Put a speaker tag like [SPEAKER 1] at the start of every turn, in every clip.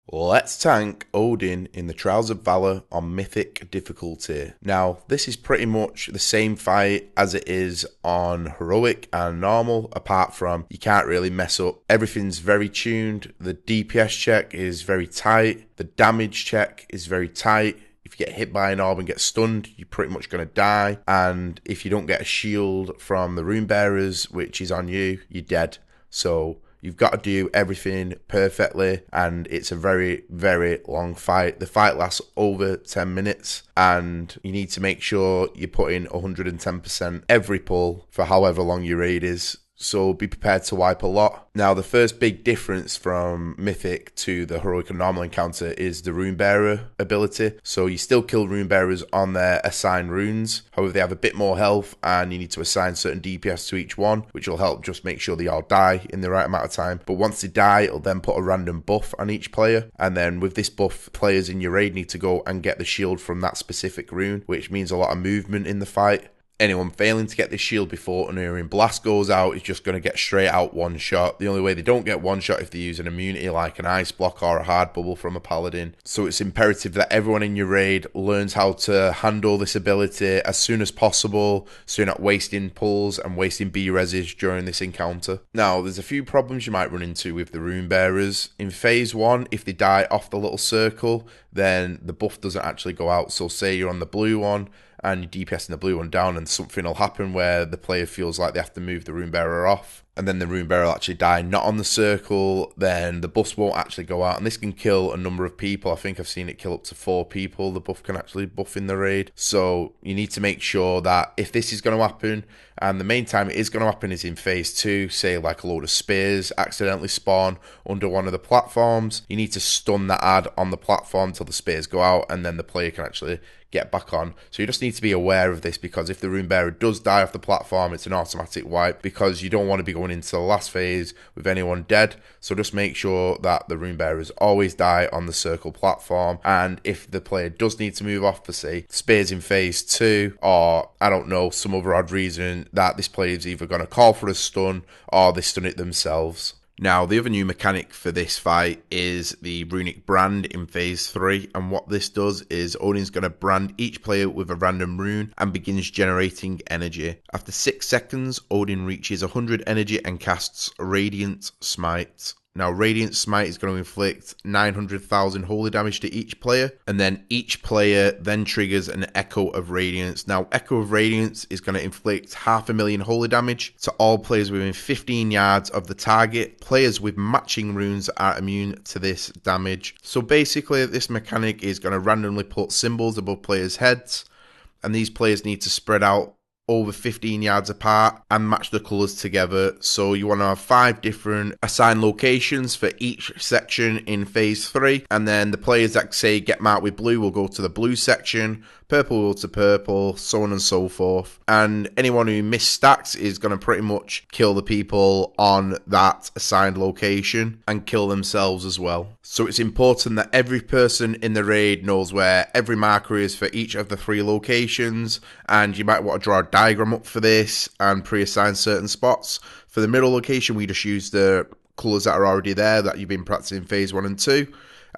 [SPEAKER 1] Let's tank Odyn in the Trials of Valor on Mythic difficulty. Now, this is pretty much the same fight as it is on Heroic and Normal, apart from you can't really mess up. Everything's very tuned, the DPS check is very tight, the damage check is very tight. If you get hit by an orb and get stunned, you're pretty much going to die. And if you don't get a shield from the Rune Bearers, which is on you, you're dead. So you've got to do everything perfectly, and it's a very, very long fight. The fight lasts over 10 minutes, and you need to make sure you put in 110% every pull for however long your raid is. So be prepared to wipe a lot. Now, the first big difference from Mythic to the Heroic and Normal encounter is the Rune Bearer ability. So you still kill Rune Bearers on their assigned runes. However, they have a bit more health, and you need to assign certain DPS to each one, which will help just make sure they all die in the right amount of time. But once they die, it'll then put a random buff on each player. And then with this buff, players in your raid need to go and get the shield from that specific rune, which means a lot of movement in the fight. Anyone failing to get this shield before Unerring Blast goes out is just going to get straight out one shot. The only way they don't get one shot if they use an immunity like an ice block or a hard bubble from a paladin. So it's imperative that everyone in your raid learns how to handle this ability as soon as possible, so you're not wasting pulls and wasting B-reses during this encounter. Now, there's a few problems you might run into with the Rune Bearers. In phase 1, if they die off the little circle, then the buff doesn't actually go out. So say you're on the blue one, and you're DPSing the blue one down, and something will happen where the player feels like they have to move the Rune Bearer off, and then the Rune Bearer will actually die not on the circle, then the buff won't actually go out, and this can kill a number of people. I think I've seen it kill up to 4 people. The buff can actually buff in the raid. So you need to make sure that if this is going to happen, and the main time it is going to happen is in phase 2, say like a load of spears accidentally spawn under one of the platforms, you need to stun that ad on the platform till the spears go out, and then the player can actually get back on. So you just need to be aware of this, because if the Rune Bearer does die off the platform, it's an automatic wipe, because you don't want to be going into the last phase with anyone dead. So just make sure that the Rune Bearers always die on the circle platform, and if the player does need to move off for, say, spears in phase 2, or I don't know, some other odd reason, that this player is either going to call for a stun or they stun it themselves. Now, the other new mechanic for this fight is the Runic Brand in phase 3, and what this does is Odyn's going to brand each player with a random rune and begins generating energy. After 6 seconds, Odyn reaches 100 energy and casts Radiant Smite. Now, Radiant Smite is going to inflict 900,000 holy damage to each player, and then each player then triggers an Echo of Radiance. Now, Echo of Radiance is going to inflict 500,000 holy damage to all players within 15 yards of the target. Players with matching runes are immune to this damage. So basically, this mechanic is going to randomly put symbols above players' heads, and these players need to spread out over 15 yards apart and match the colours together. So you want to have 5 different assigned locations for each section in phase 3, and then the players that say get marked with blue will go to the blue section, purple will to purple, so on and so forth. And anyone who misstacks is going to pretty much kill the people on that assigned location and kill themselves as well. So it's important that every person in the raid knows where every marker is for each of the 3 locations, and you might want to draw a diagram up for this and pre-assign certain spots. For the middle location, we just use the colours that are already there that you've been practicing phase 1 and 2.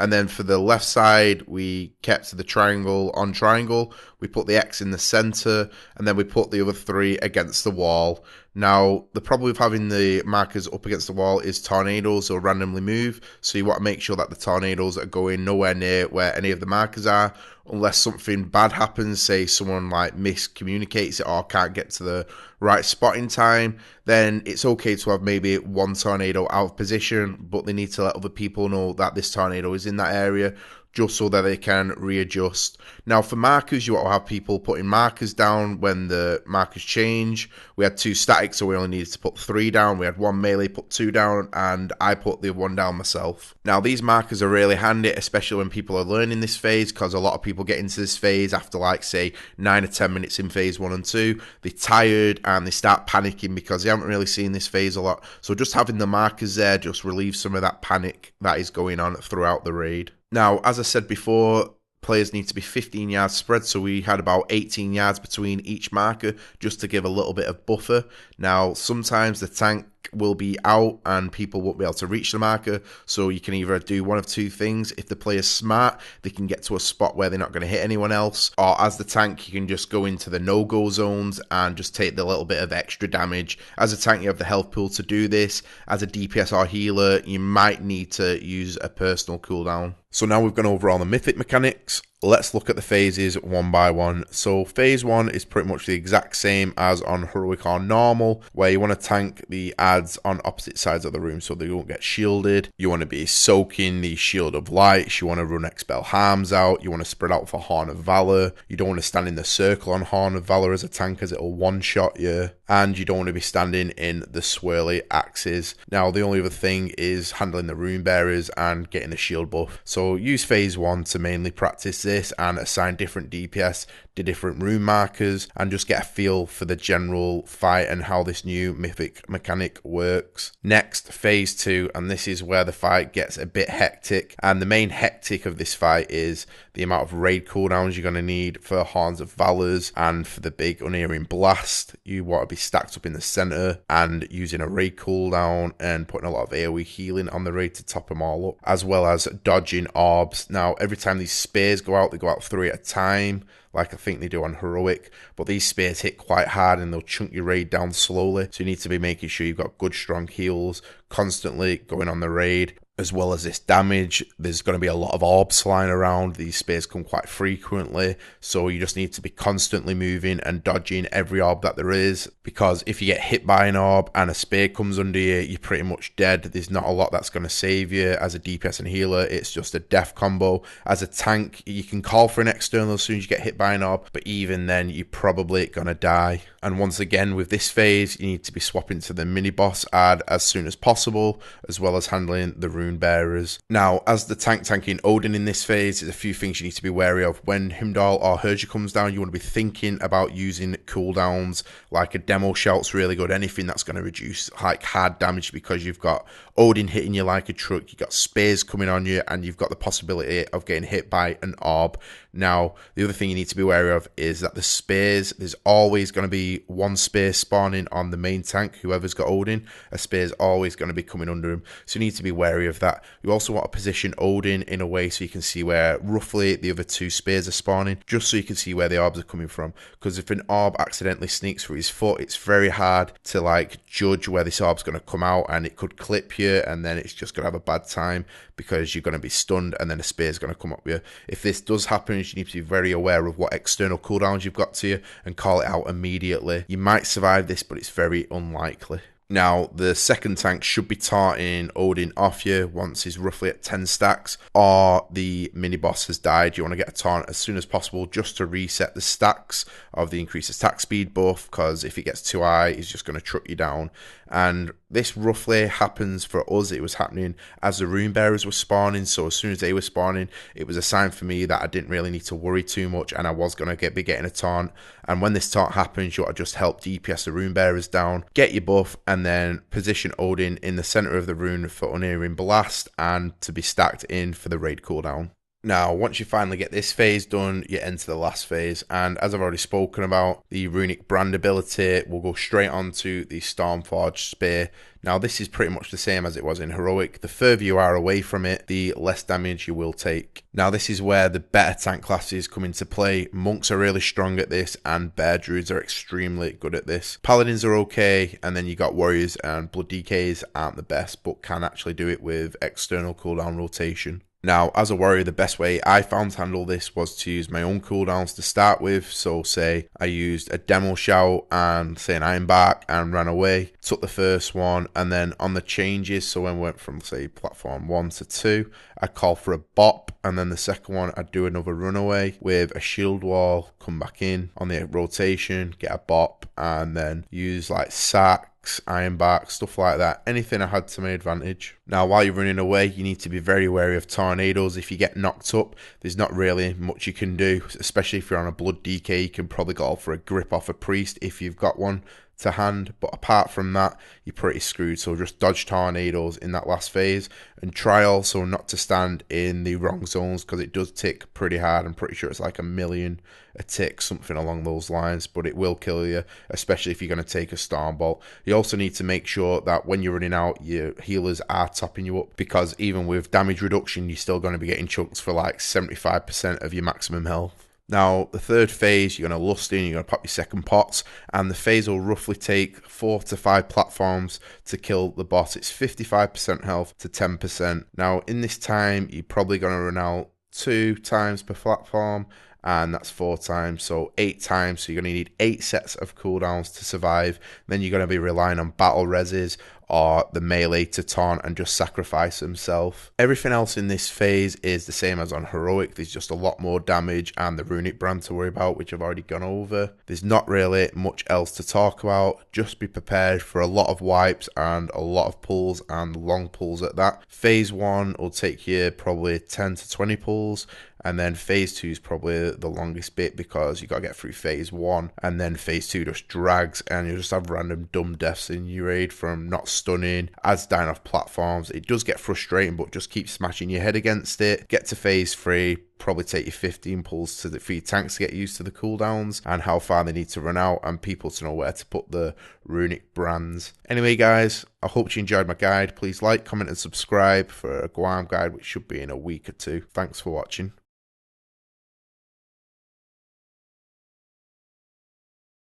[SPEAKER 1] And then for the left side, we kept the triangle on triangle. We put the X in the center, and then we put the other 3 against the wall. Now, the problem with having the markers up against the wall is tornadoes will randomly move. So you want to make sure that the tornadoes are going nowhere near where any of the markers are, unless something bad happens, say someone like miscommunicates it or can't get to the right spot in time, then it's okay to have maybe 1 tornado out of position, but they need to let other people know that this tornado is in that area, just so that they can readjust. Now, for markers, you want to have people putting markers down when the markers change. We had 2 static, so we only needed to put 3 down. We had 1 melee, put 2 down, and I put the 1 down myself. Now, these markers are really handy, especially when people are learning this phase, because a lot of people get into this phase after, like, say, 9 or 10 minutes in phase 1 and 2. They're tired and they start panicking because they haven't really seen this phase a lot. So just having the markers there just relieves some of that panic that is going on throughout the raid. Now, as I said before, players need to be 15 yards spread, so we had about 18 yards between each marker just to give a little bit of buffer. Now, sometimes the tank will be out and people won't be able to reach the marker. So you can either do one of two things. If the player's smart, they can get to a spot where they're not going to hit anyone else. Or as the tank, you can just go into the no-go zones and just take the little bit of extra damage. As a tank, you have the health pool to do this. As a DPS or healer, you might need to use a personal cooldown. So now we've gone over all the mythic mechanics. Let's look at the phases one by one. So phase 1 is pretty much the exact same as on heroic or normal, where you want to tank the adds on opposite sides of the room so they won't get shielded. You want to be soaking the shield of lights. You want to run expel harms out. You want to spread out for Horn of Valor. You don't want to stand in the circle on Horn of Valor as a tank, as it'll one-shot you. And you don't want to be standing in the swirly axes. Now the only other thing is handling the rune bearers and getting the shield buff. So use phase 1 to mainly practice this and assign different DPS to different rune markers and just get a feel for the general fight and how this new mythic mechanic works. Next, phase 2, and this is where the fight gets a bit hectic, and the main hectic of this fight is the amount of raid cooldowns you're going to need for Horns of Valors and for the big unerring blast. You want to be stacked up in the center and using a raid cooldown and putting a lot of AoE healing on the raid to top them all up, as well as dodging orbs. Now every time these spears go out, they go out 3 at a time, like I think they do on heroic, but these spears hit quite hard and they'll chunk your raid down slowly, so you need to be making sure you've got good strong heals constantly going on the raid. As well as this damage, there's going to be a lot of orbs flying around. These spears come quite frequently, so you just need to be constantly moving and dodging every orb that there is, because if you get hit by an orb and a spear comes under you, you're pretty much dead. There's not a lot that's going to save you. As a DPS and healer, it's just a death combo. As a tank, you can call for an external as soon as you get hit by an orb, but even then, you're probably going to die. And once again, with this phase, you need to be swapping to the mini-boss ad as soon as possible, as well as handling the rune bearers. Now, as the tanking Odyn in this phase, there's a few things you need to be wary of. When Himdall or Herja comes down, you want to be thinking about using cooldowns, like a demo shout's really good. Anything that's going to reduce like hard damage, because you've got Odyn hitting you like a truck, you've got spears coming on you, and you've got the possibility of getting hit by an orb. Now, the other thing you need to be wary of is that the spears, there's always going to be one spear spawning on the main tank. Whoever's got Odyn, a spear's always going to be coming under him, so you need to be wary of that. You also want to position Odyn in a way so you can see where roughly the other 2 spears are spawning, just so you can see where the orbs are coming from, because if an orb accidentally sneaks through his foot, it's very hard to like judge where this orb's going to come out, and it could clip you, and then it's just going to have a bad time because you're going to be stunned and then a spear's going to come up with you. If this does happen, you need to be very aware of what external cooldowns you've got to you and call it out immediately. You might survive this, but it's very unlikely. Now, the second tank should be taunting Odyn off you once he's roughly at 10 stacks, or the mini-boss has died. You want to get a taunt as soon as possible just to reset the stacks of the increased attack speed buff, because if it gets too high, he's just going to truck you down. And this roughly happens for us. It was happening as the rune bearers were spawning, so as soon as they were spawning, it was a sign for me that I didn't really need to worry too much, and I was going to be getting a taunt. And when this taunt happens, you want to just help DPS the rune bearers down, get your buff, and then position Odyn in the center of the rune for unerring blast and to be stacked in for the raid cooldown. Now, once you finally get this phase done, you enter the last phase, and as I've already spoken about, the runic brand ability will go straight onto the Stormforged spear. Now, this is pretty much the same as it was in heroic. The further you are away from it, the less damage you will take. Now, this is where the better tank classes come into play. Monks are really strong at this, and bear druids are extremely good at this. Paladins are okay, and then you got warriors, and blood DKs aren't the best, but can actually do it with external cooldown rotation. Now, as a warrior, the best way I found to handle this was to use my own cooldowns to start with. So say I used a demo shout and say an iron bark and ran away, took the first one, and then on the changes, so when we went from say platform 1 to 2, I'd call for a bop, and then the second one I'd do another runaway with a shield wall, come back in on the rotation, get a bop, and then use like sack, iron bark, stuff like that, anything I had to my advantage. Now, while you're running away, you need to be very wary of tornadoes. If you get knocked up, there's not really much you can do, especially if you're on a blood DK. You can probably go for a grip off a priest if you've got one to hand, but apart from that, you're pretty screwed. So just dodge tornadoes in that last phase, and try also not to stand in the wrong zones because it does tick pretty hard. I'm pretty sure it's like 1,000,000 a tick, something along those lines, but it will kill you, especially if you're going to take a storm bolt. You also need to make sure that when you're running out, your healers are topping you up, because even with damage reduction, you're still going to be getting chunks for like 75% of your maximum health. Now, the third phase, you're going to lust in, you're going to pop your second pots, and the phase will roughly take 4 to 5 platforms to kill the boss. It's 55% health to 10%. Now, in this time, you're probably going to run out 2 times per platform, and that's 4 times, so 8 times. So you're going to need 8 sets of cooldowns to survive. Then you're going to be relying on battle reses or the melee to taunt and just sacrifice himself. Everything else in this phase is the same as on Heroic. There's just a lot more damage and the runic brand to worry about, which I've already gone over. There's not really much else to talk about. Just be prepared for a lot of wipes and a lot of pulls, and long pulls at that. Phase 1 will take you probably 10 to 20 pulls, and then phase 2 is probably the longest bit because you got to get through phase 1, and then phase 2 just drags and you just have random dumb deaths in your raid from not stunning, as dying off platforms. It does get frustrating, but just keep smashing your head against it. Get to phase 3, probably take you 15 pulls for your tanks to get used to the cooldowns and how far they need to run out, and people to know where to put the runic brands. Anyway guys, I hope you enjoyed my guide. Please like, comment and subscribe for a Guam guide, which should be in a week or 2. Thanks for watching.